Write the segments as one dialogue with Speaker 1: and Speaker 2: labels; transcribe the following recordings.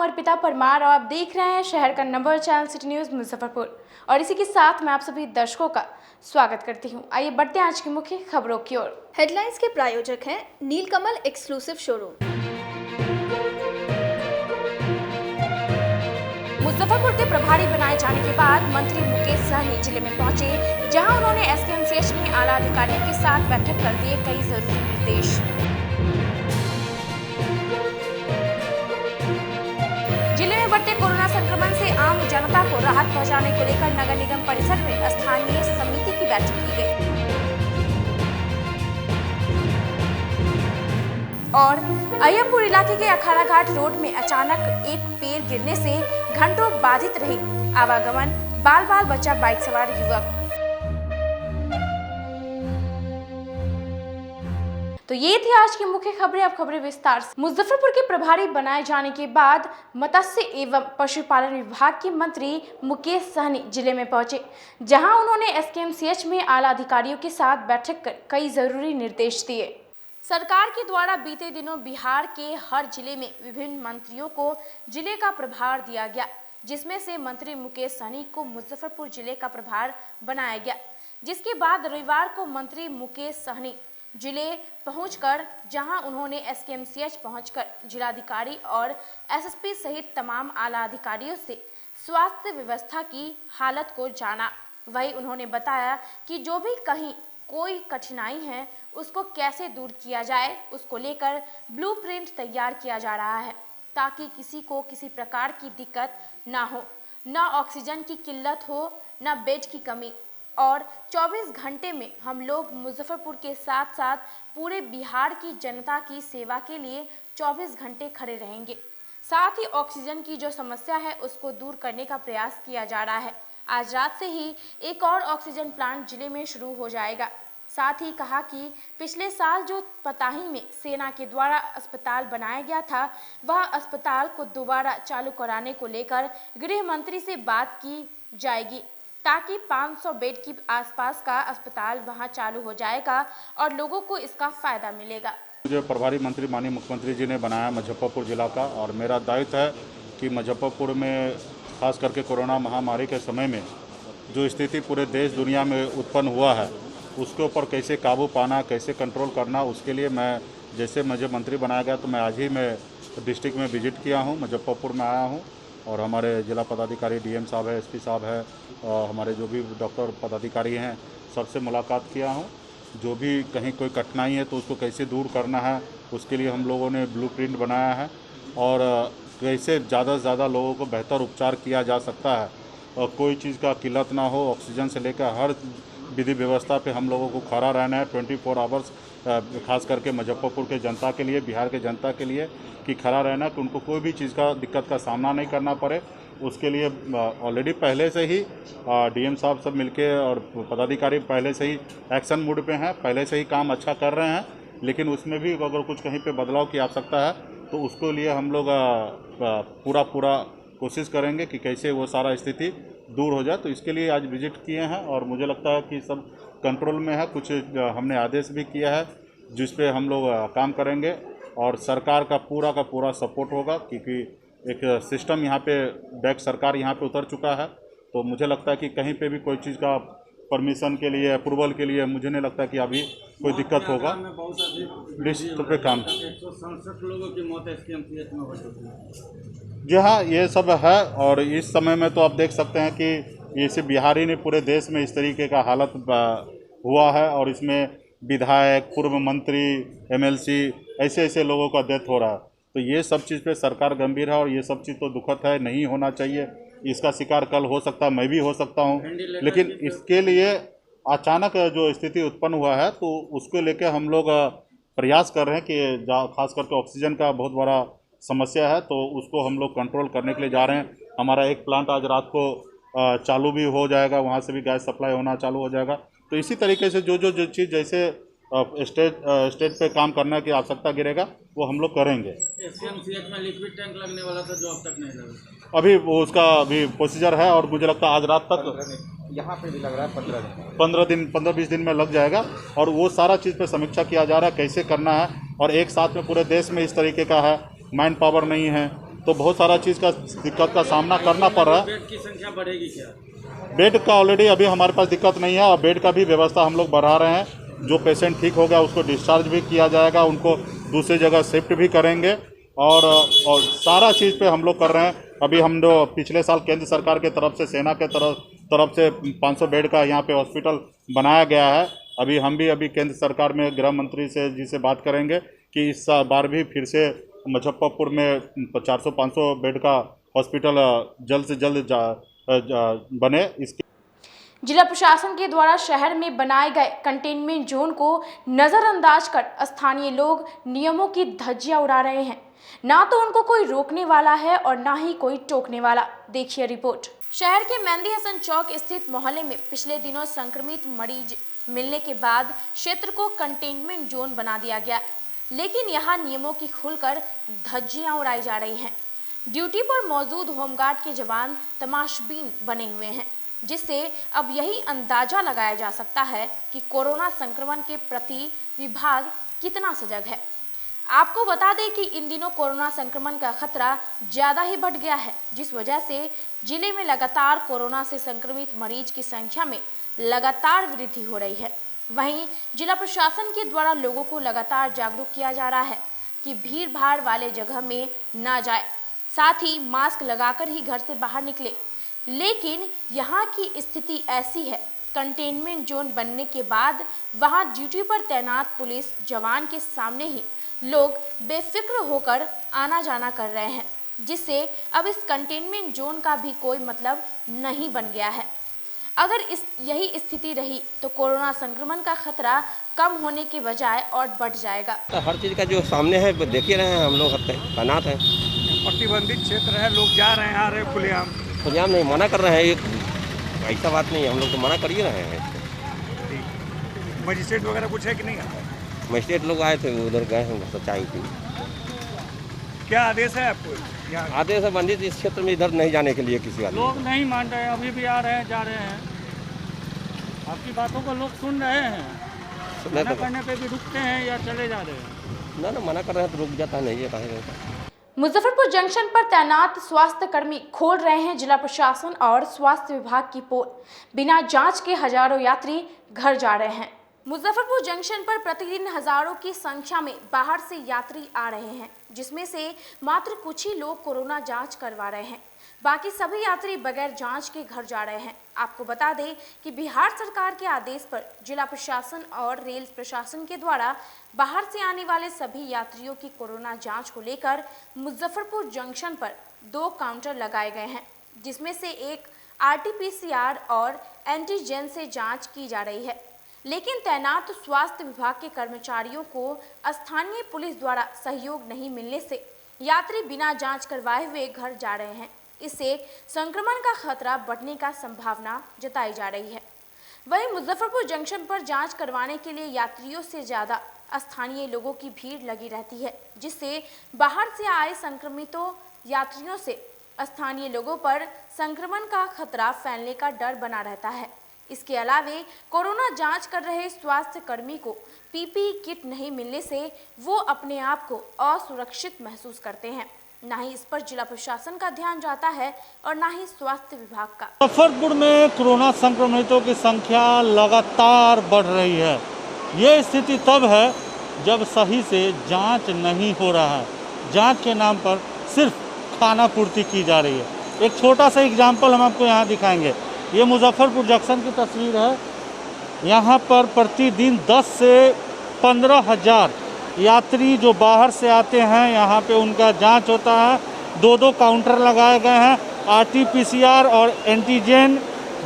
Speaker 1: अर्पिता परमार और आप देख रहे हैं शहर का number channel city news Muzaffarpur. और इसी के साथ मैं आप सभी दर्शकों का स्वागत करती हूं। आइए बढ़ते हैं आज की मुख्य खबरों की ओर।
Speaker 2: हेडलाइंस के प्रायोजक हैं नीलकमल एक्सक्लूसिव शोरूम।
Speaker 1: मुजफ्फरपुर के प्रभारी बनाए जाने के बाद मंत्री मुकेश सहनी जिले में पहुंचे, जहां उन्होंने एसकेएमसीएच में आला अधिकारियों के साथ बैठक कर दिए कई जरूरी निर्देश। जिले में बढ़ते कोरोना संक्रमण से आम जनता को राहत पहुंचाने को लेकर नगर निगम परिसर में स्थानीय समिति की बैठक की गई। और अय्यमपुर इलाके के अखाड़ा घाट रोड में अचानक एक पेड़ गिरने से घंटों बाधित रही आवागमन, बाल बच्चा बाइक सवार युवक। तो ये थी आज की मुख्य खबरें। अब खबरें विस्तार से। मुजफ्फरपुर के प्रभारी बनाए जाने के बाद मत्स्य एवं पशुपालन विभाग के मंत्री मुकेश सहनी जिले में पहुंचे, जहां उन्होंने एसकेएमसीएच में आला अधिकारियों के साथ बैठक कर कई जरूरी निर्देश दिए। सरकार के द्वारा बीते दिनों बिहार के हर जिले में विभिन्न मंत्रियों को जिले का प्रभार दिया गया, जिसमें से मंत्री मुकेश सहनी को मुजफ्फरपुर जिले का प्रभार बनाया गया। जिसके बाद रविवार को मंत्री मुकेश सहनी जिले पहुंचकर जहां उन्होंने एसकेएमसीएच पहुंचकर जिलाधिकारी और एसएसपी सहित तमाम आला अधिकारियों से स्वास्थ्य व्यवस्था की हालत को जाना। वहीं उन्होंने बताया कि जो भी कहीं कोई कठिनाई है उसको कैसे दूर किया जाए, उसको लेकर ब्लूप्रिंट तैयार किया जा रहा है, ताकि किसी को किसी प्रकार की दिक्कत ना हो, न ऑक्सीजन की किल्लत हो, न बेड की कमी। और 24 घंटे में हम लोग मुजफ्फरपुर के साथ साथ पूरे बिहार की जनता की सेवा के लिए 24 घंटे खड़े रहेंगे। साथ ही ऑक्सीजन की जो समस्या है उसको दूर करने का प्रयास किया जा रहा है। आज रात से ही एक और ऑक्सीजन प्लांट जिले में शुरू हो जाएगा। साथ ही कहा कि पिछले साल जो पताही में सेना के द्वारा अस्पताल बनाया गया था, वह अस्पताल को दोबारा चालू कराने को लेकर गृह मंत्री से बात की जाएगी, ताकि 500 बेड की आसपास का अस्पताल वहां चालू हो जाएगा और लोगों को इसका फायदा मिलेगा।
Speaker 3: जो प्रभारी मंत्री माननीय मुख्यमंत्री जी ने बनाया मुजफ्फरपुर जिला का, और मेरा दायित्व है कि मुजफ्फरपुर में खास करके कोरोना महामारी के समय में जो स्थिति पूरे देश दुनिया में उत्पन्न हुआ है उसके ऊपर कैसे काबू पाना, कैसे कंट्रोल करना, उसके लिए मैं जैसे मुझे मंत्री बनाया गया तो मैं आज ही मैं डिस्ट्रिक्ट में विजिट किया हूँ, मुजफ्फरपुर में आया हूँ और हमारे जिला पदाधिकारी डीएम साहब है, एसपी साहब है और हमारे जो भी डॉक्टर पदाधिकारी हैं सबसे मुलाकात किया हूँ। जो भी कहीं कोई कठिनाई है तो उसको कैसे दूर करना है उसके लिए हम लोगों ने ब्लूप्रिंट बनाया है और कैसे ज़्यादा से ज़्यादा लोगों को बेहतर उपचार किया जा सकता है और कोई चीज़ का किल्लत ना हो। ऑक्सीजन से लेकर हर विधि व्यवस्था पे हम लोगों को खड़ा रहना है 24 आवर्स, खास करके मुजफ्फरपुर के जनता के लिए, बिहार के जनता के लिए कि खड़ा रहना कि उनको कोई भी चीज़ का दिक्कत का सामना नहीं करना पड़े। उसके लिए ऑलरेडी पहले से ही डीएम साहब सब मिलके और पदाधिकारी पहले से ही एक्शन मोड पे हैं, पहले से ही काम अच्छा कर रहे हैं, लेकिन उसमें भी अगर कुछ कहीं पे बदलाव की आवश्यकता है तो उसके लिए हम लोग पूरा कोशिश करेंगे कि कैसे वो सारा स्थिति दूर हो जाए। तो इसके लिए आज विजिट किए हैं और मुझे लगता है कि सब कंट्रोल में है। कुछ हमने आदेश भी किया है जिस पे हम लोग काम करेंगे और सरकार का पूरा सपोर्ट होगा, क्योंकि एक सिस्टम यहाँ पे बैक सरकार यहाँ पे उतर चुका है। तो मुझे लगता है कि कहीं पे भी कोई चीज़ का परमिशन के लिए, अप्रूवल के लिए मुझे नहीं लगता कि अभी कोई दिक्कत होगा। लिस्ट पे काम
Speaker 4: 167 लोगों की मौत एसकेएमसीएच में हो चुकी है।
Speaker 3: जी हाँ, ये सब है और इस समय में तो आप देख सकते हैं कि ये सिर्फ बिहार ही नहीं, पूरे देश में इस तरीके का हालत हुआ है और इसमें विधायक, पूर्व मंत्री, एमएलसी ऐसे लोगों का डेथ हो रहा है। तो ये सब चीज़ पे सरकार गंभीर है और ये सब चीज़ तो दुखद है, नहीं होना चाहिए। इसका शिकार कल हो सकता है, मैं भी हो सकता हूँ, लेकिन इसके लिए अचानक जो स्थिति उत्पन्न हुआ है तो उसको लेके हम लोग प्रयास कर रहे हैं कि खास करके ऑक्सीजन का बहुत बड़ा समस्या है तो उसको हम लोग कंट्रोल करने के लिए जा रहे हैं। हमारा एक प्लांट आज रात को चालू भी हो जाएगा, वहाँ से भी गैस सप्लाई होना चालू हो जाएगा। तो इसी तरीके से जो चीज़ जैसे स्टेट पे काम करने की आवश्यकता गिरेगा वो हम लोग करेंगे।
Speaker 4: एसकेएमसीएच में लिक्विड टैंक लगने वाला था जो अब तक नहीं लगा।
Speaker 3: अभी वो उसका अभी प्रोसीजर है और मुझे लगता है आज रात तक
Speaker 5: यहाँ पे भी लग रहा है
Speaker 3: 15-20 दिन में लग जाएगा और वो सारा चीज़ पे समीक्षा किया जा रहा है कैसे करना है। और एक साथ में पूरे देश में इस तरीके का है, मैन पावर नहीं है तो बहुत सारा चीज़ का दिक्कत का सामना करना पड़ रहा है।
Speaker 4: बेड की संख्या बढ़ेगी क्या?
Speaker 3: बेड का ऑलरेडी अभी हमारे पास दिक्कत नहीं है और बेड का भी व्यवस्था हम लोग बढ़ा रहे हैं। जो पेशेंट ठीक हो गया उसको डिस्चार्ज भी किया जाएगा, उनको दूसरी जगह शिफ्ट भी करेंगे और सारा चीज़ पे हम लोग कर रहे हैं। अभी हम लोग पिछले साल केंद्र सरकार के तरफ से, सेना के तरफ से 500 बेड का यहाँ पे हॉस्पिटल बनाया गया है। अभी केंद्र सरकार में गृह मंत्री से जी से बात करेंगे कि इस बार भी फिर से मुजफ्फरपुर में 400-500 बेड का हॉस्पिटल जल्द से जल्द बने। इसके
Speaker 1: जिला प्रशासन के द्वारा शहर में बनाए गए कंटेनमेंट जोन को नजरअंदाज कर स्थानीय लोग नियमों की धज्जियां उड़ा रहे हैं। ना तो उनको कोई रोकने वाला है और ना ही कोई टोकने वाला। देखिए रिपोर्ट। शहर के मेहंदी हसन चौक स्थित मोहल्ले में पिछले दिनों संक्रमित मरीज मिलने के बाद क्षेत्र को कंटेनमेंट जोन बना दिया गया, लेकिन यहाँ नियमों की खुलकर धज्जियां उड़ाई जा रही हैं। ड्यूटी पर मौजूद होमगार्ड के जवान तमाशबीन बने हुए हैं, जिससे अब यही अंदाजा लगाया जा सकता है कि कोरोना संक्रमण के प्रति विभाग कितना सजग है। आपको बता दें कि इन दिनों कोरोना संक्रमण का खतरा ज़्यादा ही बढ़ गया है, जिस वजह से जिले में लगातार कोरोना से संक्रमित मरीज की संख्या में लगातार वृद्धि हो रही है। वहीं जिला प्रशासन के द्वारा लोगों को लगातार जागरूक किया जा रहा है कि भीड़ भाड़ वाले जगह में ना जाए, साथ ही मास्क लगाकर ही घर से बाहर निकले। लेकिन यहाँ की स्थिति ऐसी है, कंटेनमेंट जोन बनने के बाद वहाँ ड्यूटी पर तैनात पुलिस जवान के सामने ही लोग बेफिक्र होकर आना जाना कर रहे हैं, जिससे अब इस कंटेनमेंट जोन का भी कोई मतलब नहीं बन गया है। अगर यही स्थिति रही तो कोरोना संक्रमण का खतरा कम होने के बजाय और बढ़ जाएगा।
Speaker 5: तो हर चीज़ का जो सामने है देख ही रहे हैं, हम लोग तैनात हैं।
Speaker 6: प्रतिबंधित क्षेत्र है, लोग जा रहे हैं आ रहे हैं खुलेआम।
Speaker 5: खुलेआम नहीं मना कर रहे हैं, ऐसा बात नहीं है, हम लोग तो मना कर ही रहे हैं।
Speaker 6: मजिस्ट्रेट वगैरह कुछ है कि नहीं आता?
Speaker 5: मजिस्ट्रेट लोग आए थे, उधर गए हैं सच्चाई की।
Speaker 6: क्या आदेश है आपको?
Speaker 5: आदेश है बंदित इस क्षेत्र में इधर नहीं जाने के लिए किसी आदमी।
Speaker 7: लोग नहीं मान रहे हैं, अभी भी आ रहे हैं जा रहे हैं। आपकी बातों को लोग सुन रहे हैं, मना करने पे भी रुकते हैं या चले जा रहे हैं?
Speaker 5: ना मना कर रहे हैं तो रुक जाता नहीं है, कहीं
Speaker 1: मुजफ्फरपुर जंक्शन पर तैनात स्वास्थ्य कर्मी खोल रहे हैं जिला प्रशासन और स्वास्थ्य विभाग की पोल। बिना जांच के हजारों यात्री घर जा रहे हैं। मुजफ्फरपुर जंक्शन पर प्रतिदिन हजारों की संख्या में बाहर से यात्री आ रहे हैं, जिसमें से मात्र कुछ ही लोग कोरोना जांच करवा रहे हैं। बाकी सभी यात्री बगैर जांच के घर जा रहे हैं। आपको बता दें कि बिहार सरकार के आदेश पर जिला प्रशासन और रेल प्रशासन के द्वारा बाहर से आने वाले सभी यात्रियों की कोरोना जांच को लेकर मुजफ्फरपुर जंक्शन पर 2 काउंटर लगाए गए हैं, जिसमें से एक RT-PCR और एंटीजन से जाँच की जा रही है। लेकिन तैनात स्वास्थ्य विभाग के कर्मचारियों को स्थानीय पुलिस द्वारा सहयोग नहीं मिलने से यात्री बिना जांच करवाए हुए घर जा रहे हैं। इससे संक्रमण का खतरा बढ़ने का संभावना जताई जा रही है। वहीं मुजफ्फरपुर जंक्शन पर जांच करवाने के लिए यात्रियों से ज़्यादा स्थानीय लोगों की भीड़ लगी रहती है, जिससे बाहर से आए संक्रमितों यात्रियों से स्थानीय लोगों पर संक्रमण का खतरा फैलने का डर बना रहता है। इसके अलावे कोरोना जांच कर रहे स्वास्थ्य कर्मी को PPE किट नहीं मिलने से वो अपने आप को असुरक्षित महसूस करते हैं। ना ही इस पर जिला प्रशासन का ध्यान जाता है और ना ही स्वास्थ्य विभाग का।
Speaker 8: मुजफ्फरपुर में कोरोना संक्रमितों की संख्या लगातार बढ़ रही है। ये स्थिति तब है जब सही से जांच नहीं हो रहा है। जांच के नाम पर सिर्फ खाना पूर्ति की जा रही है। एक छोटा सा एग्जाम्पल हम आपको यहाँ दिखाएंगे। ये मुजफ्फरपुर जंक्शन की तस्वीर है। यहाँ पर प्रतिदिन 10 से 15 हज़ार यात्री जो बाहर से आते हैं, यहाँ पे उनका जांच होता है। 2 काउंटर लगाए गए हैं, RT-PCR और एंटीजन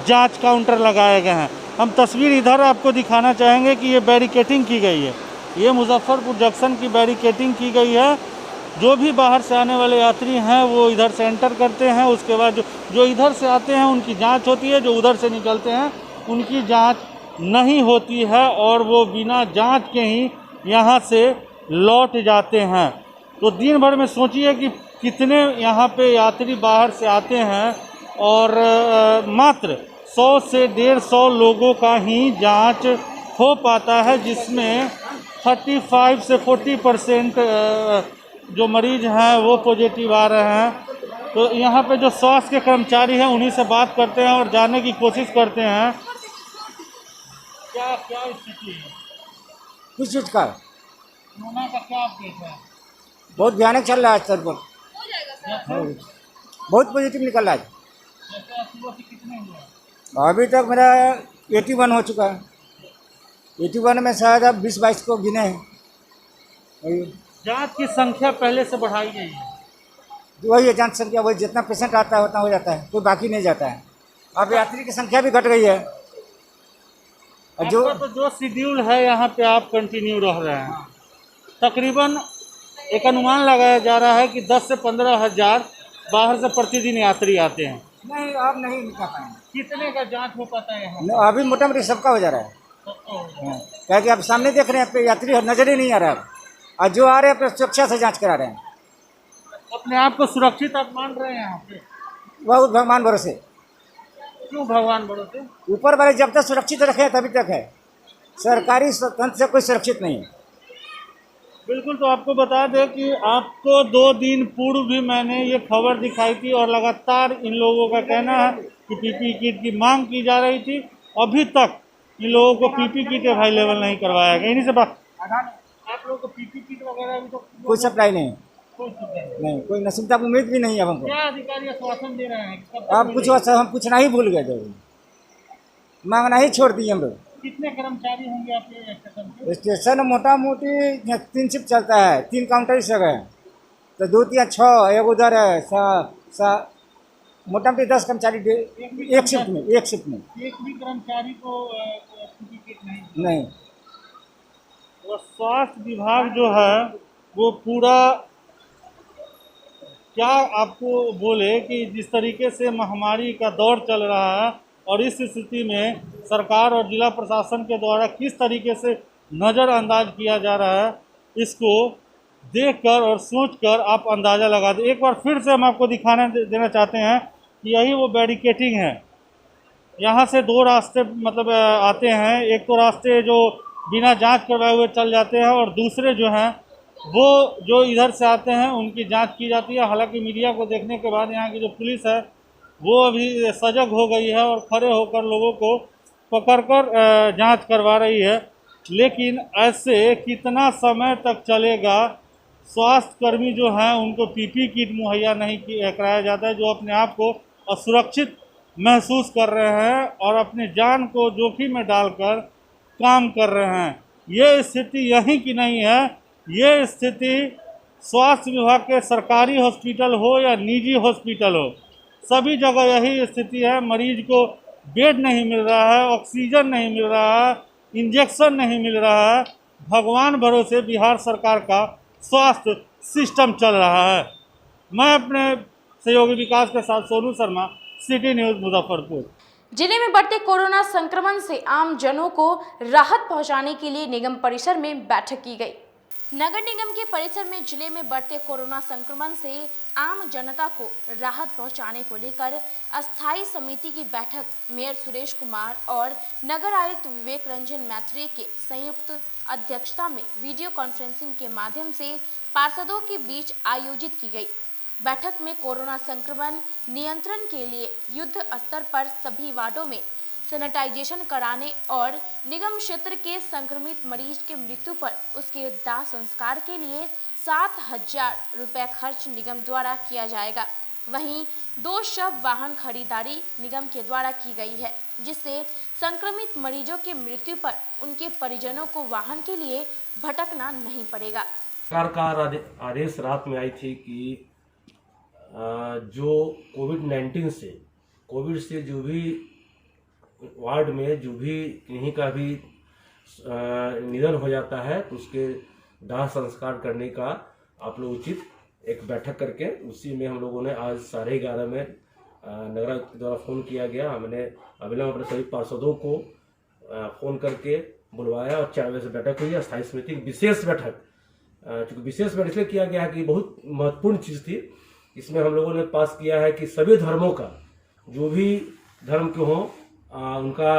Speaker 8: जांच काउंटर लगाए गए हैं। हम तस्वीर इधर आपको दिखाना चाहेंगे कि ये बैरिकेटिंग की गई है। ये मुजफ्फरपुर जंक्शन की बैरिकेटिंग की गई है। जो भी बाहर से आने वाले यात्री हैं वो इधर से एंटर करते हैं। उसके बाद जो इधर से आते हैं उनकी जांच होती है, जो उधर से निकलते हैं उनकी जांच नहीं होती है और वो बिना जांच के ही यहाँ से लौट जाते हैं। तो दिन भर में सोचिए कि कितने यहाँ पे यात्री बाहर से आते हैं और मात्र 100 से 150 लोगों का ही जांच हो पाता है, जिसमें 35 से 40% जो मरीज हैं वो पॉजिटिव आ रहे हैं। तो यहाँ पे जो स्वास्थ्य के कर्मचारी हैं उन्हीं से बात करते हैं और जानने की कोशिश करते हैं क्या क्या स्थिति है
Speaker 9: किस चीज़ का
Speaker 8: कोरोना का, क्या अपडेट है?
Speaker 9: बहुत भयानक चल रहा है सर पर, बहुत पॉजिटिव निकल रहा है।
Speaker 8: जैसे सुबह से कितने हुए?
Speaker 9: अभी तक मेरा 81 हो चुका है। 81 में शायद अब 20-22 को गिने हैं। वही
Speaker 8: जांच की संख्या पहले से बढ़ाई गई है।
Speaker 9: वही है जांच संख्या, वही जितना पेशेंट आता है उतना हो जाता है, कोई बाकी नहीं जाता है। अब यात्री की संख्या भी घट गई है। और
Speaker 8: आपका तो जो शेड्यूल है यहाँ पे आप कंटिन्यू रह रहे हैं, तकरीबन एक अनुमान लगाया जा रहा है कि 10 से 15 हज़ार बाहर से प्रतिदिन यात्री आते हैं।
Speaker 9: नहीं, अब नहीं निकल पाएंगे।
Speaker 8: कितने का जांच हो पाता है यहाँ?
Speaker 9: अभी मोटा मोटी सबका हो जा रहा है। क्या कि आप सामने देख रहे हैं, पे यात्री नजर ही नहीं आ रहा है। और जो आ रहे हैं अपने सुरक्षा से जांच करा रहे हैं।
Speaker 8: अपने आप को सुरक्षित आप मान रहे हैं यहाँ पे?
Speaker 9: बहुत भगवान भरोसे।
Speaker 8: क्यों भगवान भरोसे?
Speaker 9: ऊपर वाले जब तक सुरक्षित रखे तभी तक है, सरकारी तंत्र से कोई सुरक्षित नहीं है।
Speaker 8: बिल्कुल। तो आपको बता दें कि आपको 2 दिन पूर्व भी मैंने ये खबर दिखाई थी और लगातार इन लोगों का कहना है कि पीपी किट की मांग की जा रही थी। अभी तक इन लोगों को पीपी किट अवेलेबल नहीं करवाया गया। इन्हीं से बात, आप लोगों को पीपी किट वगैरह अभी तो
Speaker 9: कोई सप्लाई नहीं,
Speaker 8: कोई सुविधा
Speaker 9: नहीं कोई नसीबता उम्मीद भी नहीं है हमको।
Speaker 8: क्या अधिकारी आश्वासन दे रहे हैं? कब तक
Speaker 9: आप
Speaker 8: मिलेगा?
Speaker 9: कुछ हम पूछना ही भूल गए थे, मांगना ही छोड़ दिए हम लोग।
Speaker 8: कितने कर्मचारी होंगे आपके स्टेशन पे?
Speaker 9: स्टेशन मोटा मोटी 3 शिफ्ट चलता है, 3 काउंटर ही सब है, तो 2 या 6 एक उधर है। मोटा मोटी 10 कर्मचारी एक शिफ्ट में।
Speaker 8: एक भी कर्मचारी को पीपी किट नहीं। तो स्वास्थ्य विभाग जो है वो पूरा, क्या आपको बोले कि जिस तरीके से महामारी का दौर चल रहा है और इस स्थिति में सरकार और जिला प्रशासन के द्वारा किस तरीके से नज़रअंदाज किया जा रहा है, इसको देखकर और सोचकर आप अंदाज़ा लगा दें। एक बार फिर से हम आपको दिखाने देना चाहते हैं कि यही वो बैरिकेटिंग है। यहाँ से 2 रास्ते मतलब आते हैं। एक तो रास्ते जो बिना जांच करवाए हुए चल जाते हैं और दूसरे जो हैं वो जो इधर से आते हैं उनकी जांच की जाती है। हालांकि मीडिया को देखने के बाद यहाँ की जो पुलिस है वो अभी सजग हो गई है और खड़े होकर लोगों को पकड़कर जांच करवा रही है। लेकिन ऐसे कितना समय तक चलेगा? स्वास्थ्यकर्मी जो हैं उनको पीपी किट मुहैया नहीं कराया जाता है, जो अपने आप को असुरक्षित महसूस कर रहे हैं और अपनी जान को जोखिम में डालकर काम कर रहे हैं। ये स्थिति यहीं की नहीं है, ये स्थिति स्वास्थ्य विभाग के सरकारी हॉस्पिटल हो या निजी हॉस्पिटल हो, सभी जगह यही स्थिति है। मरीज को बेड नहीं मिल रहा है, ऑक्सीजन नहीं मिल रहा है, इंजेक्शन नहीं मिल रहा है। भगवान भरोसे बिहार सरकार का स्वास्थ्य सिस्टम चल रहा है। मैं अपने सहयोगी विकास के साथ सोनू शर्मा, सिटी न्यूज़ मुजफ्फरपुर।
Speaker 1: जिले में बढ़ते कोरोना संक्रमण से आम जनों को राहत पहुंचाने के लिए निगम परिसर में बैठक की गई। नगर निगम के परिसर में जिले में बढ़ते कोरोना संक्रमण से आम जनता को राहत पहुंचाने को लेकर अस्थायी समिति की बैठक मेयर सुरेश कुमार और नगर आयुक्त विवेक रंजन मैत्री के संयुक्त अध्यक्षता में वीडियो कॉन्फ्रेंसिंग के माध्यम से पार्षदों के बीच आयोजित की गई। बैठक में कोरोना संक्रमण नियंत्रण के लिए युद्ध स्तर पर सभी वार्डों में सैनिटाइजेशन कराने और निगम क्षेत्र के संक्रमित मरीज के मृत्यु पर उसके दाह संस्कार के लिए 7,000 रुपये खर्च निगम द्वारा किया जाएगा। वहीं 2 शव वाहन खरीदारी निगम के द्वारा की गई है, जिससे संक्रमित मरीजों की मृत्यु पर उनके परिजनों को वाहन के लिए भटकना नहीं पड़ेगा।
Speaker 10: सरकार का आदेश रात में आई थी कि जो कोविड से जो भी वार्ड में जो भी किन्हीं का भी निधन हो जाता है तो उसके दाह संस्कार करने का आप लोग उचित एक बैठक करके उसी में हम लोगों ने आज 11:30 में नगर आयुक्त द्वारा फ़ोन किया गया। हमने अविलंब अपने सभी पार्षदों को फ़ोन करके बुलवाया और 4 बजे से बैठक हुई। अस्थायी समिति की विशेष बैठक, चूँकि विशेष बैठक इसलिए किया गया है कि बहुत महत्वपूर्ण चीज़ थी। इसमें हम लोगों ने पास किया है कि सभी धर्मों का, जो भी धर्म के हों, उनका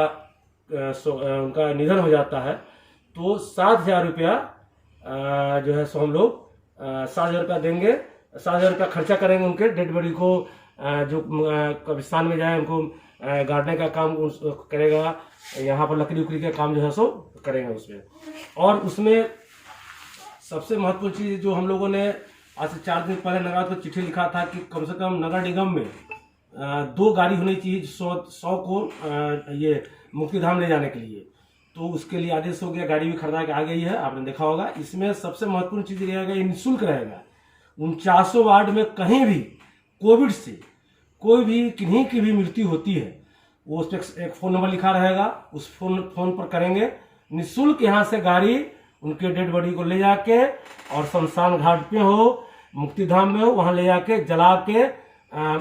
Speaker 10: निधन हो जाता है तो 7,000 रुपया जो है सो हम लोग 7,000 रुपया देंगे, 7,000 रुपया खर्चा करेंगे उनके डेड बॉडी को जो कब्रिस्तान में जाए उनको गाड़ने का काम करेगा, यहाँ पर लकड़ी उकड़ी का काम जो है सो करेंगे उसमें। और उसमें सबसे महत्वपूर्ण चीज़ जो हम लोगों ने आज से 4 दिन पहले नगर को चिट्ठी लिखा था कि कम से कम नगर निगम में 2 गाड़ी होनी चाहिए 100 को ये मुक्तिधाम ले जाने के लिए। तो उसके लिए आदेश हो गया, गाड़ी भी खरीदा के आ गई है, आपने देखा होगा। इसमें सबसे महत्वपूर्ण चीज़ रहेगा, ये निःशुल्क रहेगा। 49 वार्ड में कहीं भी कोविड से कोई भी किन्हीं की भी मृत्यु होती है, वो उस पर एक फ़ोन नंबर लिखा रहेगा, उस फोन पर करेंगे निःशुल्क। यहाँ से गाड़ी उनके डेड बॉडी को ले जाके और शमशान घाट पे हो, मुक्तिधाम में हो, वहाँ ले जाके जला के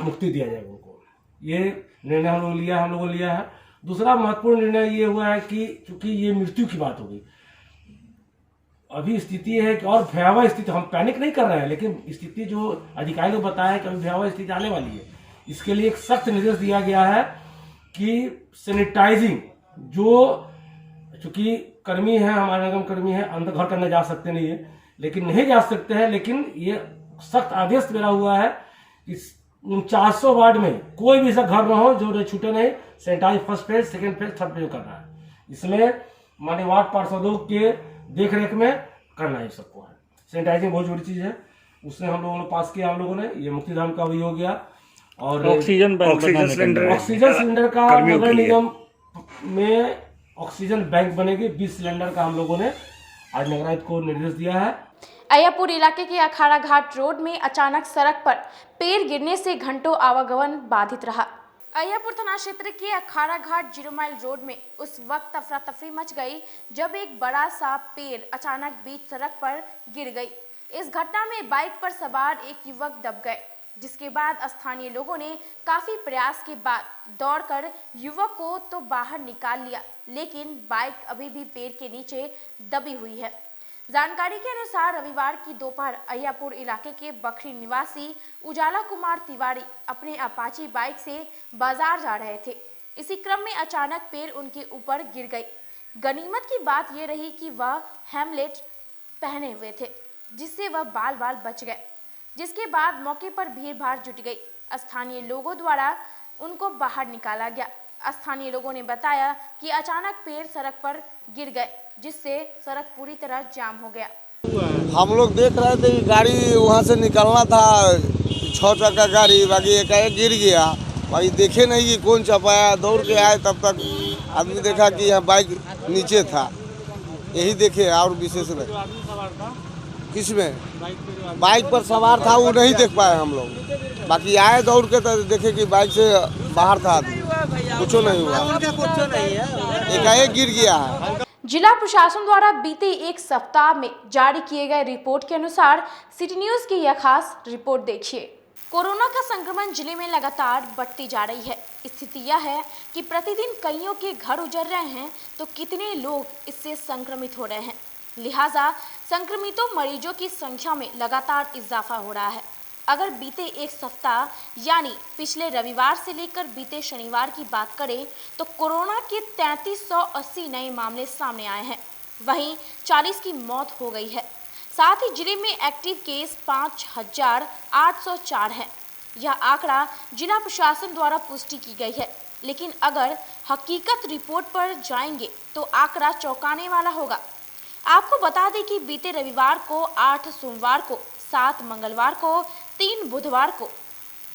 Speaker 10: मुक्ति दिया जाएगा उनको। ये निर्णय हम लोगों ने लिया है। दूसरा महत्वपूर्ण निर्णय ये हुआ है कि चूंकि ये मृत्यु की बात होगी, अभी स्थिति है कि और भयावह स्थिति, हम पैनिक नहीं कर रहे हैं, लेकिन स्थिति जो अधिकारी को बताया है कि अभी भयावह स्थिति आने वाली है। इसके लिए एक सख्त निर्देश दिया गया है कि सैनिटाइजिंग, जो चूंकि कर्मी है, हमारे निगम कर्मी है, अंदर घर करने जा सकते नहीं है, लेकिन नहीं जा सकते हैं, लेकिन ये सख्त आदेश मेरा हुआ है कि 49 वार्ड में कोई भी ऐसा घर न हो जो छूटे नहीं। Sanitise first phase, second phase, third phase करना है। इसमें माननीय वार्ड पार्षदों के देख रेख में करना है सबको है। सैनिटाइजिंग बहुत जरूरी चीज है, उसने हम लोगों ने पास किया। हम लोगों ने ये मुक्तिधाम का भी हो गया। और
Speaker 6: ऑक्सीजन
Speaker 10: सिलेंडर का नगर निगम में ऑक्सीजन बैंक बनेगी। 20 सिलेंडर का हम लोगों ने आज नगर आयुक्त को निर्देश दिया है।
Speaker 1: अय्यापुर इलाके के अखाड़ा घाट रोड में अचानक सड़क पर पेड़ गिरने से घंटों आवागमन बाधित रहा। अय्यापुर थाना क्षेत्र के अखाड़ा घाट 0 माइल रोड में उस वक्त अफरा तफरी मच गई जब एक बड़ा सा पेड़ अचानक बीच सड़क पर गिर गई। इस घटना में बाइक पर सवार एक युवक दब गए, जिसके बाद स्थानीय लोगों ने काफी प्रयास के बाद दौड़कर युवक को तो बाहर निकाल लिया, लेकिन बाइक अभी भी पेड़ के नीचे दबी हुई है। जानकारी के अनुसार रविवार की दोपहर अय्यापुर इलाके के बखरी निवासी उजाला कुमार तिवारी अपने अपाची बाइक से बाजार जा रहे थे। इसी क्रम में अचानक पेड़ उनके ऊपर गिर गई। गनीमत की बात यह रही कि वह हेमलेट पहने हुए थे, जिससे वह बाल बाल बच गए, जिसके बाद मौके पर भीड़ भाड़ जुट गई। स्थानीय लोगों द्वारा उनको बाहर निकाला गया। स्थानीय लोगों ने बताया कि अचानक पेड़ सड़क पर गिर गए, जिससे सड़क पूरी तरह जाम हो गया।
Speaker 11: हम लोग देख रहे थे कि गाड़ी वहाँ से निकलना था, 6 चक्का गाड़ी, बाकी एकाएक गिर गया। भाई देखे नहीं कि कौन चपाया, दौड़ के आए तब तक आदमी देखा कि यहाँ बाइक नीचे था, यही देखे और विशेष नहीं। किसमें बाइक पर सवार था वो नहीं देख पाए हम लोग, बाकी आए दौड़ के तो देखे कि बाइक से बाहर था आदमी, कुछ नहीं हुआ, एकाएक गिर गया है।
Speaker 1: जिला प्रशासन द्वारा बीते एक सप्ताह में जारी किए गए रिपोर्ट के अनुसार सिटी न्यूज की यह खास रिपोर्ट देखिए। कोरोना का संक्रमण जिले में लगातार बढ़ती जा रही है। स्थिति यह है कि प्रतिदिन कईयों के घर उजड़ रहे हैं तो कितने लोग इससे संक्रमित हो रहे हैं। लिहाजा संक्रमितों मरीजों की संख्या में लगातार इजाफा हो रहा है। अगर बीते एक सप्ताह यानी पिछले रविवार से लेकर बीते शनिवार की बात करें तो कोरोना के 3380 नए मामले सामने आए हैं, वहीं 40 की मौत हो गई है। साथ ही जिले में एक्टिव केस 5804 है। यह आंकड़ा जिला प्रशासन द्वारा पुष्टि की गई है, लेकिन अगर हकीकत रिपोर्ट पर जाएंगे तो आंकड़ा चौंकाने वाला होगा। आपको बता दें कि बीते रविवार को 8 सोमवार को, 7 मंगलवार को, 3 बुधवार को,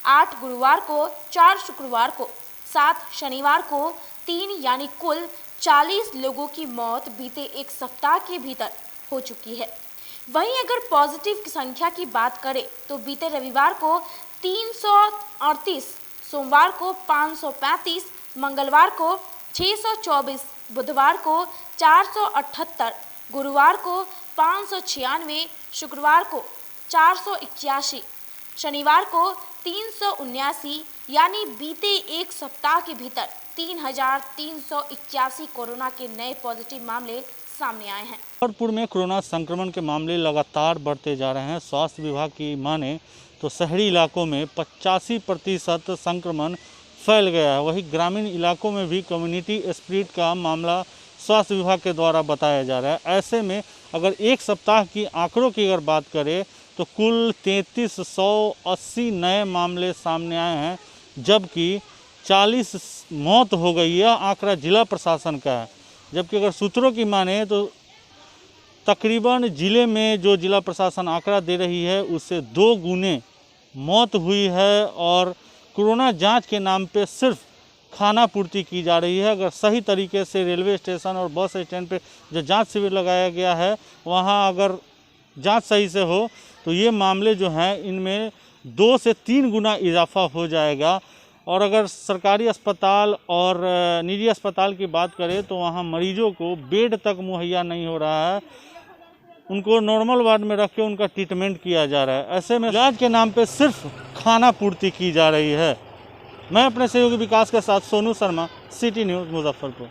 Speaker 1: 8 गुरुवार को, 4 शुक्रवार को, 7 शनिवार को 3 यानी कुल 40 लोगों की मौत बीते एक सप्ताह के भीतर हो चुकी है। वहीं अगर पॉजिटिव की संख्या की बात करें तो बीते रविवार को 338, सोमवार को 535, मंगलवार को 624, बुधवार को 478, गुरुवार को 596, शुक्रवार को 481, शनिवार को 379, यानी बीते एक सप्ताह के भीतर 3381 कोरोना के नए पॉजिटिव मामले सामने आए हैं।
Speaker 8: जबलपुर में कोरोना संक्रमण के मामले लगातार बढ़ते जा रहे हैं। स्वास्थ्य विभाग की माने तो शहरी इलाकों में 85% संक्रमण फैल गया है। वहीं ग्रामीण इलाकों में भी कम्युनिटी स्प्रेड का मामला स्वास्थ्य विभाग के द्वारा बताया जा रहा है। ऐसे में अगर एक सप्ताह की आंकड़ों की अगर बात करें तो कुल 3380 नए मामले सामने आए हैं, जबकि 40 मौत हो गई। यह आंकड़ा जिला प्रशासन का है, जबकि अगर सूत्रों की माने तो तकरीबन ज़िले में जो जिला प्रशासन आंकड़ा दे रही है उससे 2 गुने मौत हुई है। और कोरोना जांच के नाम पे सिर्फ खाना पूर्ति की जा रही है। अगर सही तरीके से रेलवे स्टेशन और बस स्टैंड पे जो जांच शिविर लगाया गया है वहाँ अगर जांच सही से हो तो ये मामले जो हैं इनमें 2 से 3 गुना इजाफा हो जाएगा। और अगर सरकारी अस्पताल और निजी अस्पताल की बात करें तो वहाँ मरीजों को बेड तक मुहैया नहीं हो रहा है, उनको नॉर्मल वार्ड में रख के उनका ट्रीटमेंट किया जा रहा है। ऐसे में इलाज के नाम पे सिर्फ खाना पूर्ति की जा रही है। मैं अपने सहयोगी विकास के साथ सोनू शर्मा, सिटी न्यूज़ मुजफ्फरपुर।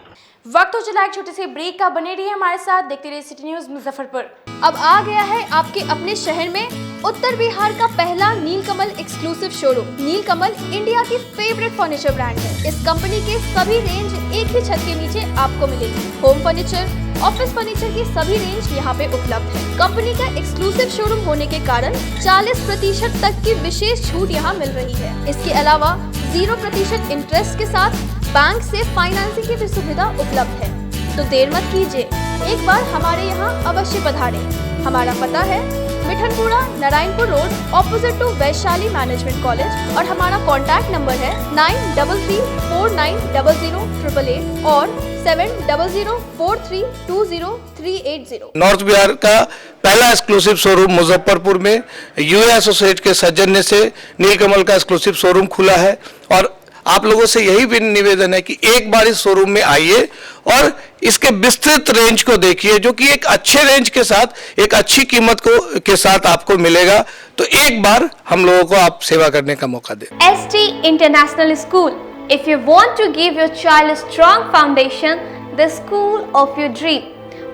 Speaker 1: वक्त हो चला एक छोटे से ब्रेक का, बने रहिए हमारे साथ, देखते रहिए सिटी न्यूज़ मुजफ्फरपुर।
Speaker 2: अब आ गया है आपके अपने शहर में उत्तर बिहार का पहला नीलकमल एक्सक्लूसिव शोरूम। नीलकमल इंडिया की फेवरेट फर्नीचर ब्रांड है। इस कंपनी के सभी रेंज एक ही छत के नीचे आपको मिलेगी। होम फर्नीचर, ऑफिस फर्नीचर की सभी रेंज यहाँ पे उपलब्ध है। कंपनी का एक्सक्लूसिव शोरूम होने के कारण 40% तक की विशेष छूट यहाँ मिल रही है। इसके अलावा 0% इंटरेस्ट के साथ बैंक से फाइनेंसिंग की भी सुविधा उपलब्ध है। तो देर मत कीजिए, एक बार हमारे यहाँ अवश्य पधारें। हमारा पता है Mithanpura, Narayanpur road, opposite to Vaishali management college, और हमारा कॉन्टैक्ट नंबर है 9334900888 और 7004320380।
Speaker 11: नॉर्थ बिहार का पहला एक्सक्लूसिव शोरूम मुजफ्फरपुर में यूए एसोसिएट के सौजन्य से नीलकमल का एक्सक्लूसिव शोरूम खुला है। और आप लोगों से यही भी निवेदन है कि एक बार इस शोरूम में आइए और इसके विस्तृत रेंज को देखिए, जो कि एक अच्छे रेंज के साथ एक अच्छी कीमत के साथ आपको मिलेगा। तो एक बार हम लोगों को आप सेवा करने का मौका दें।
Speaker 12: ST International School. If you want to give your child a strong foundation, the school of your dream.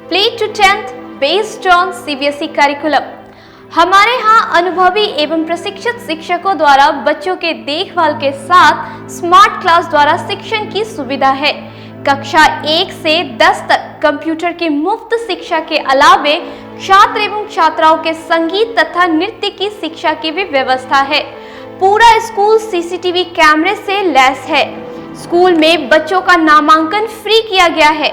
Speaker 12: Play to 10th based on CBSE curriculum. हमारे यहाँ अनुभवी एवं प्रशिक्षित शिक्षकों द्वारा बच्चों के देखभाल के साथ स्मार्ट क्लास द्वारा शिक्षण की सुविधा है। कक्षा 1 से 10 तक कंप्यूटर की मुफ्त शिक्षा के अलावे छात्र एवं छात्राओं के संगीत तथा नृत्य की शिक्षा की भी व्यवस्था है। पूरा स्कूल CCTV कैमरे से लैस है। स्कूल में बच्चों का नामांकन फ्री किया गया है।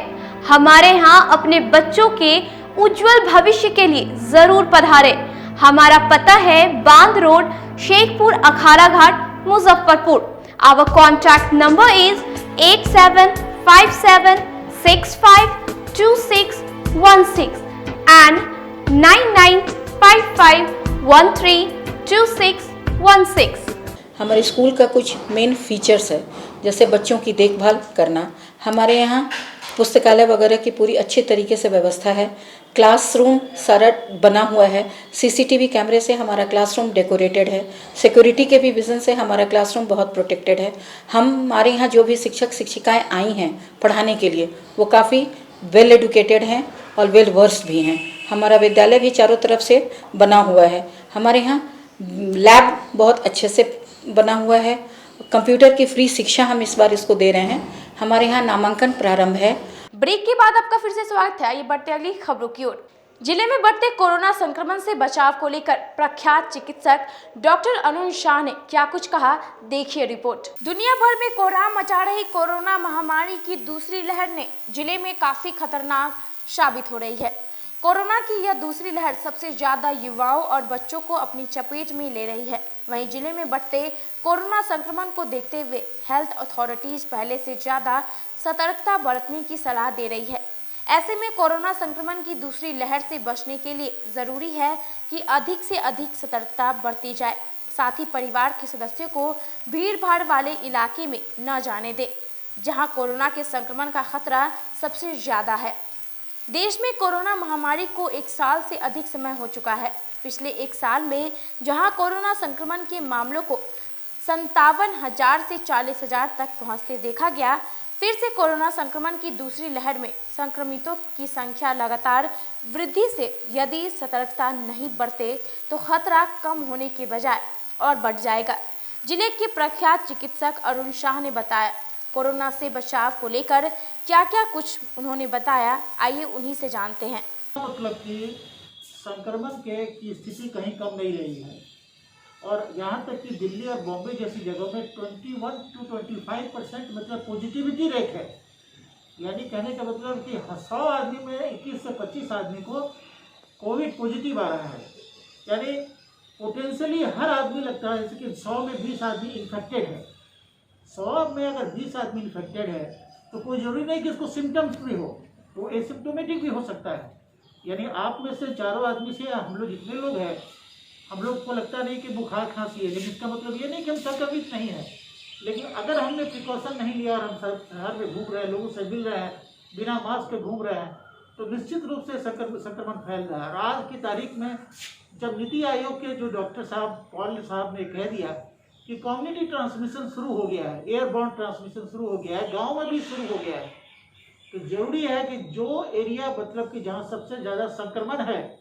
Speaker 12: हमारे यहाँ अपने बच्चों के उज्जवल भविष्य के लिए जरूर पधारें। हमारा पता है बांध road, Shekhpur Akhara Ghat, Muzaffarpur. Our contact number is 8757652616 and 9955132616।
Speaker 13: हमारे स्कूल का कुछ मेन फीचर्स है, जैसे बच्चों की देखभाल करना। हमारे यहाँ पुस्तकालय वगैरह की पूरी अच्छी तरीके से व्यवस्था है। क्लासरूम सारा बना हुआ है। CCTV कैमरे से हमारा क्लासरूम डेकोरेटेड है। सिक्योरिटी के भी विजन से हमारा क्लासरूम बहुत प्रोटेक्टेड है। हमारे यहाँ जो भी शिक्षक शिक्षिकाएं आई हैं पढ़ाने के लिए वो काफ़ी वेल एडुकेटेड हैं और वेल वर्स्ड भी हैं। हमारा विद्यालय भी चारों तरफ से बना हुआ है। हमारे यहाँ लैब बहुत अच्छे से बना हुआ है। कंप्यूटर की फ्री शिक्षा हम इस बार इसको दे रहे हैं। हमारे यहाँ नामांकन प्रारंभ है।
Speaker 1: ब्रेक के बाद आपका फिर से स्वागत है। आइए बढ़ते अगली खबरों की ओर। जिले में बढ़ते कोरोना संक्रमण से बचाव को लेकर प्रख्यात चिकित्सक डॉक्टर अनुज शाह ने क्या कुछ कहा, देखिए रिपोर्ट। दुनिया भर में कोहराम मचा रही कोरोना महामारी की दूसरी लहर ने जिले में काफी खतरनाक साबित हो रही है। कोरोना की यह दूसरी लहर सबसे ज्यादा युवाओं और बच्चों को अपनी चपेट में ले रही है। वहीं जिले में बढ़ते कोरोना संक्रमण को देखते हुए हेल्थ अथॉरिटीज पहले से ज्यादा सतर्कता बरतने की सलाह दे रही है। ऐसे में कोरोना संक्रमण की दूसरी लहर से बचने के लिए जरूरी है कि अधिक से अधिक सतर्कता बरती जाए। साथ ही परिवार के सदस्यों को भीड़ भाड़ वाले इलाके में न जाने दें, जहां कोरोना के संक्रमण का खतरा सबसे ज्यादा है। देश में कोरोना महामारी को 1 साल से अधिक समय हो चुका है। पिछले 1 साल में जहां कोरोना संक्रमण के मामलों को 57,000 से 40,000 तक पहुंचते देखा गया, फिर से कोरोना संक्रमण की दूसरी लहर में संक्रमितों की संख्या लगातार वृद्धि से यदि सतर्कता नहीं बरते तो खतरा कम होने के बजाय और बढ़ जाएगा। जिले के प्रख्यात चिकित्सक अरुण शाह ने बताया कोरोना से बचाव को लेकर क्या क्या कुछ उन्होंने बताया, आइए उन्हीं से जानते हैं।
Speaker 14: मतलब कि संक्रमण की स्थिति कहीं कम नहीं रही है और यहाँ तक कि दिल्ली और बॉम्बे जैसी जगहों में 21 to 25% मतलब पॉजिटिविटी रेट है। यानी कहने का मतलब कि 100 आदमी में 21 से 25 आदमी को कोविड पॉजिटिव आ रहा है। यानी पोटेंशियली हर आदमी लगता है जैसे कि 100 में 20 आदमी इन्फेक्टेड है। 100 में अगर 20 आदमी इन्फेक्टेड है तो कोई ज़रूरी नहीं कि उसको सिम्टम्स भी हो, तो एसिम्प्टोमेटिक भी हो सकता है। यानी आप में से चारों आदमी से हम लोग जितने लोग हैं, हम लोग को लगता नहीं कि बुखार खांसी है, लेकिन इसका मतलब ये नहीं कि हम संक्रमित नहीं हैं। लेकिन अगर हमने प्रिकॉशन नहीं लिया और हम शहर में घूम रहे हैं, लोगों से मिल रहे हैं, बिना मास्क के घूम रहे हैं, तो निश्चित रूप से संक्रमण फैल रहा है। और आज की तारीख में जब नीति आयोग के जो डॉक्टर साहब पॉल साहब ने कह दिया कि कम्युनिटी ट्रांसमिशन शुरू हो गया है, एयरबॉर्न ट्रांसमिशन शुरू हो गया है, गाँव में भी शुरू हो गया है, तो जरूरी है कि जो एरिया मतलब कि जहाँ सबसे ज़्यादा संक्रमण है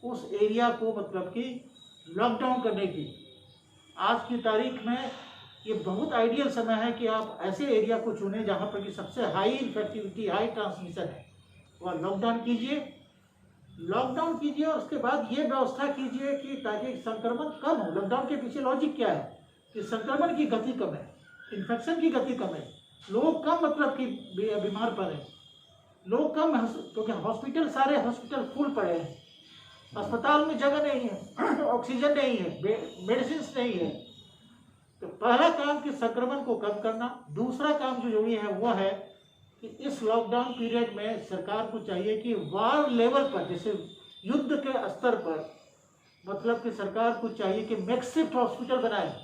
Speaker 14: उस एरिया को मतलब कि लॉकडाउन करने की आज की तारीख में ये बहुत आइडियल समय है कि आप ऐसे एरिया को चुनें जहाँ पर कि सबसे हाई इन्फेक्टिविटी, हाई ट्रांसमिशन है, वह लॉकडाउन कीजिए और उसके बाद ये व्यवस्था कीजिए कि ताकि संक्रमण कम हो। लॉकडाउन के पीछे लॉजिक क्या है कि संक्रमण की गति कम है, इन्फेक्शन की गति कम है, लोग कम मतलब कि बीमार पड़े, लोग कम, क्योंकि सारे हॉस्पिटल फुल पड़े हैं, अस्पताल में जगह नहीं है, ऑक्सीजन नहीं है, मेडिसिन नहीं है। तो पहला काम कि संक्रमण को कम करना। दूसरा काम जो जरूरी है वह है कि इस लॉकडाउन पीरियड में सरकार को चाहिए कि वार लेवल पर, जैसे युद्ध के स्तर पर, मतलब कि सरकार को चाहिए कि मैक्सिफ्ट हॉस्पिटल बनाए।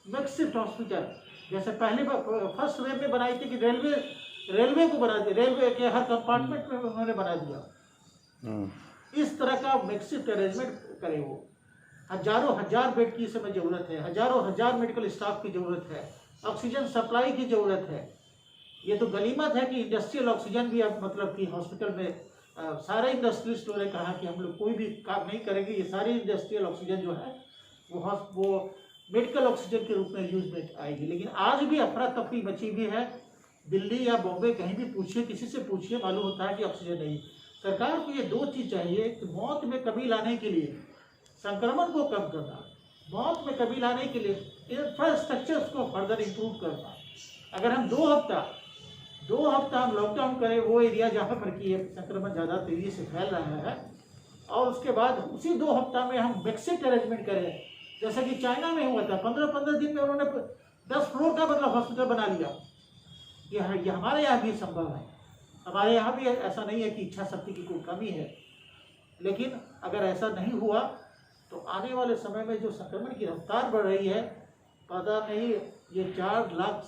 Speaker 14: मैक्सिफ्ट हॉस्पिटल जैसे पहले फर्स्ट वेव में बनाई थी कि रेलवे को बना दिया, रेलवे के हर कंपार्टमेंट में उन्होंने बना दिया। इस तरह का मैक्सिफ्ट अरेंजमेंट करे। वो हजारों हजार बेड की इस समय ज़रूरत है, हजारों हजार मेडिकल स्टाफ की ज़रूरत है, ऑक्सीजन सप्लाई की ज़रूरत है। ये तो गनीमत है कि इंडस्ट्रियल ऑक्सीजन भी अब मतलब कि हॉस्पिटल में सारे इंडस्ट्रियलिस्टों ने कहा कि हम लोग कोई भी काम नहीं करेंगे, ये सारी इंडस्ट्रियल ऑक्सीजन जो है वो मेडिकल ऑक्सीजन के रूप में यूज में आएगी। लेकिन आज भी अफरा तफरी मची हुई है। दिल्ली या बॉम्बे कहीं भी पूछिए, किसी से पूछिए, मालूम होता है कि ऑक्सीजन नहीं। सरकार को ये दो चीज़ चाहिए कि मौत में कमी लाने के लिए, संक्रमण को कम करना, मौत में कमी लाने के लिए इंफ्रास्ट्रक्चर्स को फर्दर इम्प्रूव करना। अगर हम दो हफ्ता हम लॉकडाउन करें वो एरिया जहाँ पर कि संक्रमण ज़्यादा तेज़ी से फैल रहा है, और उसके बाद उसी 2 हफ्ता में हम मैक्सिफ्ट अरेंजमेंट करें, जैसा कि चाइना में हुआ था। 15-15 दिन में उन्होंने 10 फ्लोर का मतलब हॉस्पिटल बना लिया। ये हमारे यहाँ भी संभव है। हमारे यहाँ भी ऐसा नहीं है कि इच्छा शक्ति की कोई कमी है, लेकिन अगर ऐसा नहीं हुआ तो आने वाले समय में जो संक्रमण की रफ्तार बढ़ रही है, पता नहीं ये 4 लाख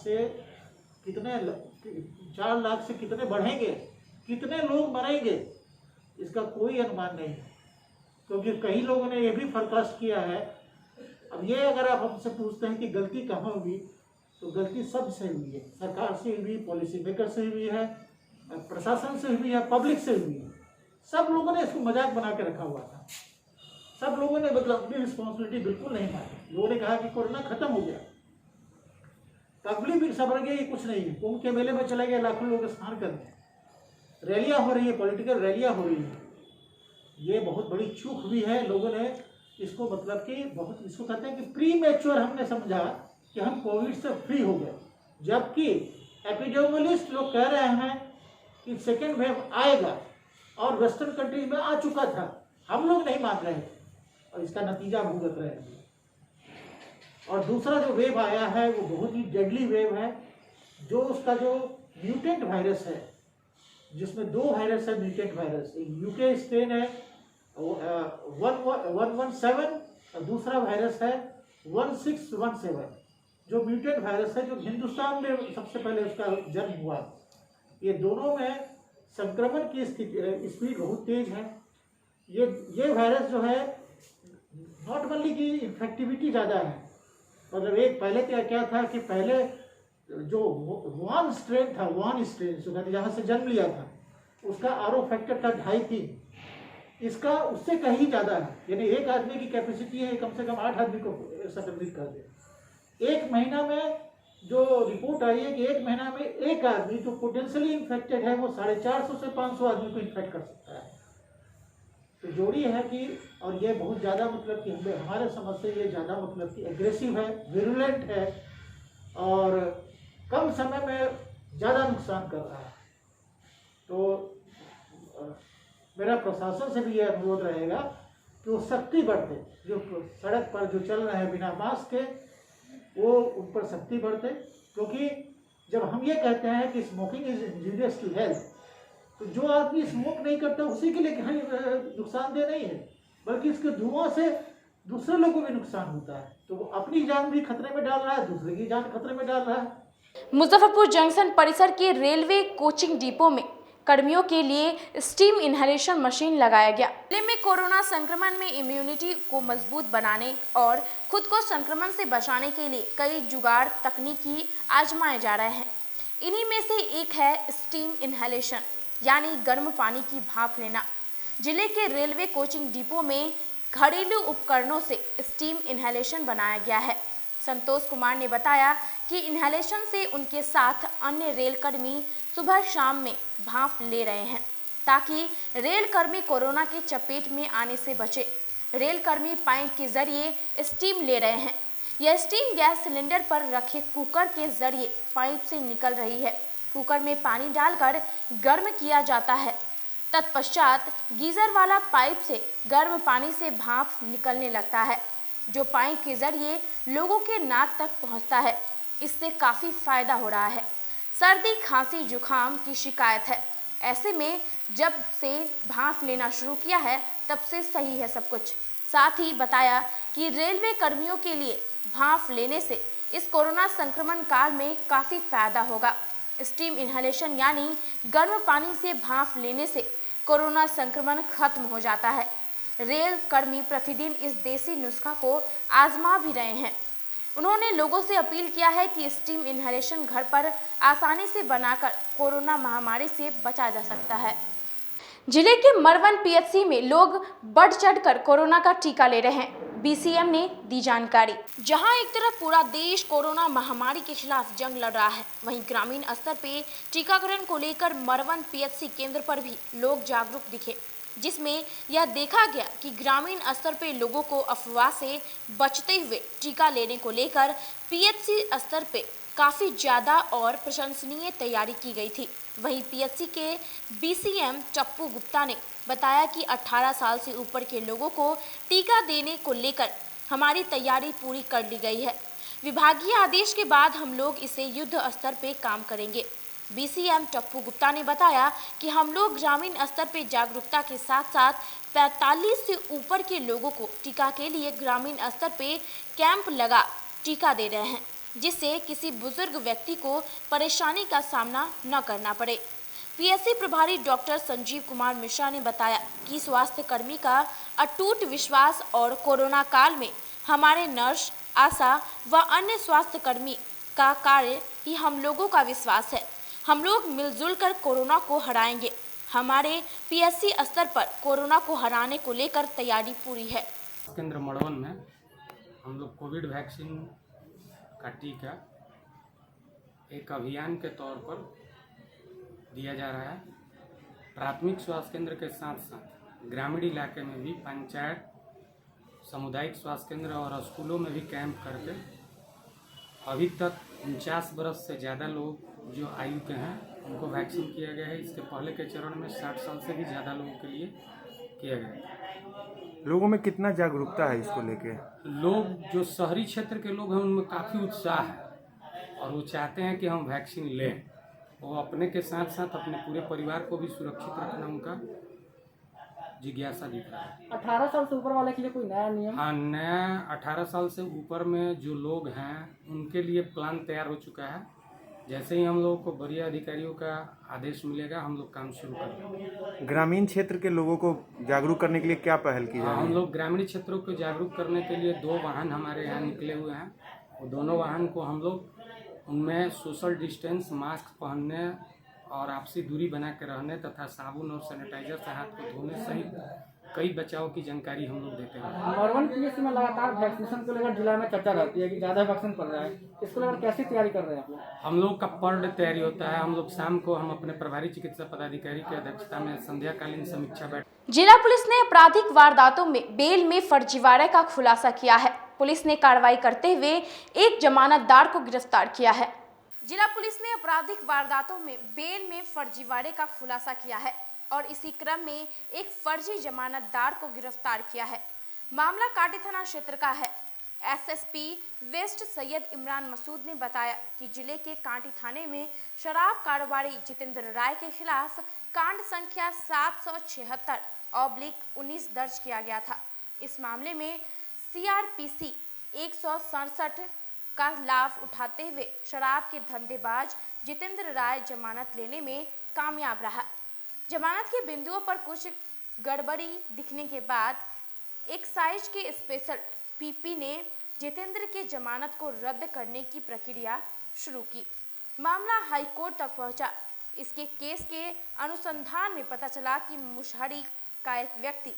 Speaker 14: से कितने बढ़ेंगे, कितने लोग मरेंगे, इसका कोई अनुमान नहीं है। क्योंकि कई लोगों ने ये भी फोरकास्ट किया है। अब ये अगर आप हमसे पूछते हैं कि गलती कहाँ हुई, तो गलती सबसे हुई है। सरकार से हुई, पॉलिसी मेकर से हुई है, प्रशासन से हुई है, पब्लिक से हुई है। सब लोगों ने इसको मजाक बना के रखा हुआ था। सब लोगों ने मतलब अपनी रिस्पॉन्सिबिलिटी बिल्कुल नहीं मानी। लोगों ने कहा कि कोरोना खत्म हो गया, पब्लिक भी समझ गई ये कुछ नहीं है। कुंभ के मेले में चले गए, लाखों लोग स्नान करने, रैलियां हो रही है, पॉलिटिकल रैलियां हो रही है। ये बहुत बड़ी चूक हुई है। लोगों ने इसको मतलब कि बहुत, इसको कहते हैं कि प्री मैच्योर हमने समझा कि हम कोविड से फ्री हो गए, जबकि एपिडेमियोलॉजिस्ट लोग कह रहे हैं कि सेकेंड वेव आएगा और वेस्टर्न कंट्रीज में आ चुका था। हम लोग नहीं मान रहे थे और इसका नतीजा भुगत रहे हैं। और दूसरा जो वेव आया है वो बहुत ही डेडली वेव है, जो उसका जो म्यूटेंट वायरस है, जिसमें 2 वायरस है म्यूटेंट वायरस। एक यूके स्ट्रेन है 117 और दूसरा वायरस है 1617, जो म्यूटेंट वायरस है, जो हिंदुस्तान में सबसे पहले उसका जन्म हुआ। ये दोनों में संक्रमण की स्पीड बहुत तेज है। ये वायरस जो है नॉट ओनली की इन्फेक्टिविटी ज़्यादा है, मतलब एक पहले क्या था कि पहले जो वुहान स्ट्रेन था, वुहान स्ट्रेन जो कहते जहाँ से जन्म लिया था, उसका आरओ फैक्टर था 2.5-3। इसका उससे कहीं ज़्यादा है। यानी एक आदमी की कैपेसिटी है कम से कम 8 आदमी को संक्रमित कर दे। 1 महीना में जो रिपोर्ट आई है कि 1 महीना में एक आदमी जो पोटेंशियली इन्फेक्टेड है वो 450 से 500 आदमी को इन्फेक्ट कर सकता है। तो जोड़ी है कि और ये बहुत ज़्यादा मतलब कि हमारे समझ से ये ज़्यादा मतलब कि एग्रेसिव है, विरुलेंट है और कम समय में ज़्यादा नुकसान कर रहा है। तो मेरा प्रशासन से भी ये अनुरोध रहेगा कि वो सख्ती बरते, जो सड़क पर जो चल रहे हैं बिना मास्क के वो उन पर सख्ती बरते, क्योंकि जब हम ये कहते हैं कि smoking is injurious to health, तो जो आदमी स्मोक नहीं करता उसी के लिए नुकसानदेह नहीं है, बल्कि इसके धुआं से दूसरे लोगों को भी नुकसान होता है। तो वो अपनी जान भी खतरे में डाल रहा है, दूसरे की जान खतरे में डाल रहा है।
Speaker 1: मुजफ्फरपुर जंक्शन परिसर के रेलवे कोचिंग डिपो में कर्मियों के लिए स्टीम इनहेलेशन मशीन लगाया गया। जिले में कोरोना संक्रमण में इम्यूनिटी को मजबूत बनाने और खुद को संक्रमण से बचाने के लिए कई जुगाड़ तकनीकी आजमाए जा रहे हैं। इन्हीं में से एक है स्टीम इनहेलेशन यानी गर्म पानी की भाप लेना। जिले के रेलवे कोचिंग डिपो में घरेलू उपकरणों से स्टीम इनहेलेशन बनाया गया है। संतोष कुमार ने बताया कि इनहेलेशन से उनके साथ अन्य रेलकर्मी सुबह शाम में भाप ले रहे हैं ताकि रेलकर्मी कोरोना के चपेट में आने से बचे। रेलकर्मी पाइप के जरिए स्टीम ले रहे हैं। यह स्टीम गैस सिलेंडर पर रखे कुकर के जरिए पाइप से निकल रही है। कुकर में पानी डालकर गर्म किया जाता है। तत्पश्चात गीजर वाला पाइप से गर्म पानी से भाप निकलने लगता है, जो पाइप के जरिए लोगों के नाक तक पहुंचता है। इससे काफ़ी फायदा हो रहा है। सर्दी, खांसी, जुखाम की शिकायत है, ऐसे में जब से भाप लेना शुरू किया है तब से सही है सब कुछ। साथ ही बताया कि रेलवे कर्मियों के लिए भाप लेने से इस कोरोना संक्रमण काल में काफ़ी फायदा होगा। स्टीम इनहेलेशन यानी गर्म पानी से भाप लेने से कोरोना संक्रमण खत्म हो जाता है। रेल कर्मी प्रतिदिन इस देसी नुस्खा को आजमा भी रहे हैं। उन्होंने लोगों से अपील किया है कि स्टीम इनहेलेशन घर पर आसानी से बनाकर कोरोना महामारी से बचा जा सकता है। जिले के मरवन पीएचसी में लोग बढ़ चढ़कर कोरोना का टीका ले रहे हैं। बीसीएम ने दी जानकारी। जहां एक तरफ पूरा देश कोरोना महामारी के खिलाफ जंग लड़ रहा है, वहीं ग्रामीण स्तर पे टीकाकरण को लेकर मरवन पीएचसी केंद्र पर भी लोग जागरूक दिखे, जिसमें यह देखा गया कि ग्रामीण स्तर पे लोगों को अफवाह से बचते हुए टीका लेने को लेकर पीएचसी स्तर पे काफ़ी ज़्यादा और प्रशंसनीय तैयारी की गई थी। वहीं पीएचसी के बीसीएम टप्पू गुप्ता ने बताया कि 18 साल से ऊपर के लोगों को टीका देने को लेकर हमारी तैयारी पूरी कर ली गई है। विभागीय आदेश के बाद हम लोग इसे युद्ध स्तर पे काम करेंगे। बीसीएम टप्पू गुप्ता ने बताया कि हम लोग ग्रामीण स्तर पे जागरूकता के साथ साथ 45 से ऊपर के लोगों को टीका के लिए ग्रामीण स्तर पे कैंप लगा टीका दे रहे हैं, जिससे किसी बुजुर्ग व्यक्ति को परेशानी का सामना न करना पड़े। पीएचसी प्रभारी डॉक्टर संजीव कुमार मिश्रा ने बताया कि स्वास्थ्य कर्मी का अटूट विश्वास और कोरोना काल में हमारे नर्स, आशा व अन्य स्वास्थ्य कर्मी का कार्य ही हम लोगों का विश्वास है। हम लोग मिलजुल कर कोरोना को हराएंगे। हमारे पीएचसी स्तर पर कोरोना को हराने को लेकर तैयारी पूरी है।
Speaker 15: केंद्र मड़वन में हम लोग कोविड वैक्सीन का टीका एक अभियान के तौर पर दिया जा रहा है। प्राथमिक स्वास्थ्य केंद्र के साथ साथ ग्रामीण इलाके में भी पंचायत, सामुदायिक स्वास्थ्य केंद्र और स्कूलों में भी कैंप करके अभी तक 49 बरस से ज़्यादा लोग जो आयु के हैं उनको वैक्सीन किया गया है। इसके पहले के चरण में 60 साल से भी ज़्यादा लोगों के लिए किया गया है।
Speaker 16: लोगों में कितना जागरूकता है इसको लेके?
Speaker 15: लोग जो शहरी क्षेत्र के लोग हैं उनमें काफ़ी उत्साह है और वो चाहते हैं कि हम वैक्सीन लें। वो अपने के साथ साथ अपने पूरे परिवार को भी सुरक्षित रखना उनका जिज्ञासा दिख रहा है।
Speaker 17: 18 साल से ऊपर वाले के लिए कोई नया नियम?
Speaker 15: हाँ, नया 18 साल से ऊपर में जो लोग हैं उनके लिए प्लान तैयार हो चुका है। जैसे ही हम लोगों को वरीय अधिकारियों का आदेश मिलेगा हम लोग काम शुरू कर देंगे।
Speaker 16: ग्रामीण क्षेत्र के लोगों को जागरूक करने के लिए क्या पहल की जा रही है?
Speaker 15: हम लोग ग्रामीण क्षेत्रों को जागरूक करने के लिए 2 वाहन हमारे यहाँ निकले हुए हैं। वो दोनों वाहन को हम लोग उनमें सोशल डिस्टेंस, मास्क पहनने और आपसी दूरी बना के रहने तथा साबुन और सैनिटाइजर से हाथ को धोने सहित कई बचाव की जानकारी हम लोग देते हैं।
Speaker 17: मरवन पीएचसी में लगातार वैक्सीनेशन को लेकर जिला में चर्चा रहती है कि ज़्यादा वैक्सीन पड़ रहा है, इसको लेकर कैसी तैयारी कर रहे हैं आप लोग?
Speaker 15: हम लोग का पर डे तैयारी होता है। हम लोग शाम को हम अपने प्रभारी चिकित्सा पदाधिकारी की अध्यक्षता में संध्याकालीन समीक्षा बैठ
Speaker 1: जिला पुलिस ने आपराधिक वारदातों में बेल में फर्जीवाड़े का खुलासा किया है। पुलिस ने कार्रवाई करते हुए एक जमानतदार को गिरफ्तार किया है। जिला पुलिस ने आपराधिक वारदातों में बेल में फर्जीवाड़े का खुलासा किया है और इसी क्रम में एक फर्जी जमानतदार को गिरफ्तार किया है। मामला कांटी थाना क्षेत्र का है। एसएसपी वेस्ट सैयद इमरान मसूद ने बताया कि जिले के कांटी थाने में शराब कारोबारी जितेंद्र राय के खिलाफ कांड संख्या 776/19 दर्ज किया गया था। इस मामले में सीआरपीसी 167 का लाभ उठाते हुए शराब के धंधेबाज जितेंद्र राय जमानत लेने में कामयाब रहा। जमानत के बिंदुओं पर कुछ गड़बड़ी दिखने के बाद एक्साइज के स्पेशल पीपी ने जितेंद्र के जमानत को रद्द करने की प्रक्रिया शुरू की। मामला हाईकोर्ट तक पहुंचा। इसके केस के अनुसंधान में पता चला कि मुशहरी का एक व्यक्ति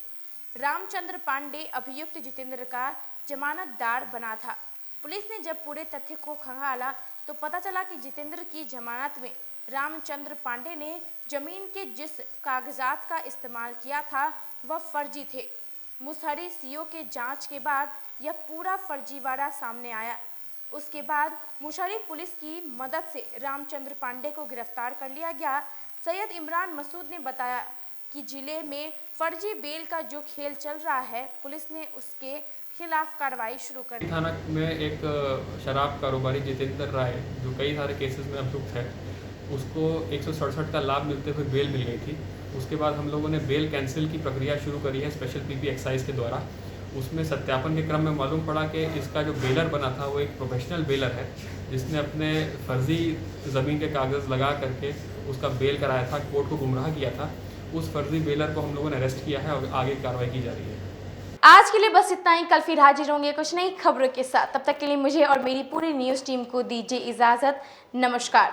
Speaker 1: रामचंद्र पांडे अभियुक्त जितेंद्र का जमानतदार बना था। पुलिस ने जब पूरे तथ्य को खंगाला तो पता चला कि जितेंद्र की जमानत में रामचंद्र पांडे ने जमीन के जिस कागजात का इस्तेमाल किया था वह फर्जी थे। मुसहरी सीओ के जांच के बाद यह पूरा फर्जीवाड़ा सामने आया। उसके बाद मुशहरी पुलिस की मदद से रामचंद्र पांडे को गिरफ्तार कर लिया गया। सैयद इमरान मसूद ने बताया कि जिले में फर्जी बेल का जो खेल चल रहा है, पुलिस ने उसके खिलाफ कार्रवाई शुरू कर दी।
Speaker 18: थाना में एक शराब कारोबारी जितेंद्र राय जो कई सारे केसेस में अभियुक्त है, उसको 167 का लाभ मिलते हुए बेल मिल गई थी। उसके बाद हम लोगों ने बेल कैंसिल की प्रक्रिया शुरू करी है स्पेशल पीपी एक्साइज के द्वारा। उसमें सत्यापन के क्रम में मालूम पड़ा कि इसका जो बेलर बना था वो एक प्रोफेशनल बेलर है, जिसने अपने फर्जी ज़मीन के कागज़ लगा करके उसका बेल कराया था, कोर्ट को गुमराह किया था। उस फर्जी बेलर को हम लोगों ने अरेस्ट किया है और आगे कार्रवाई की जा रही है।
Speaker 1: आज के लिए बस इतना ही। कल फिर हाजिर होंगे कुछ नई खबरों के साथ। तब तक के लिए मुझे और मेरी पूरी न्यूज़ टीम को दीजिए इजाज़त। नमस्कार।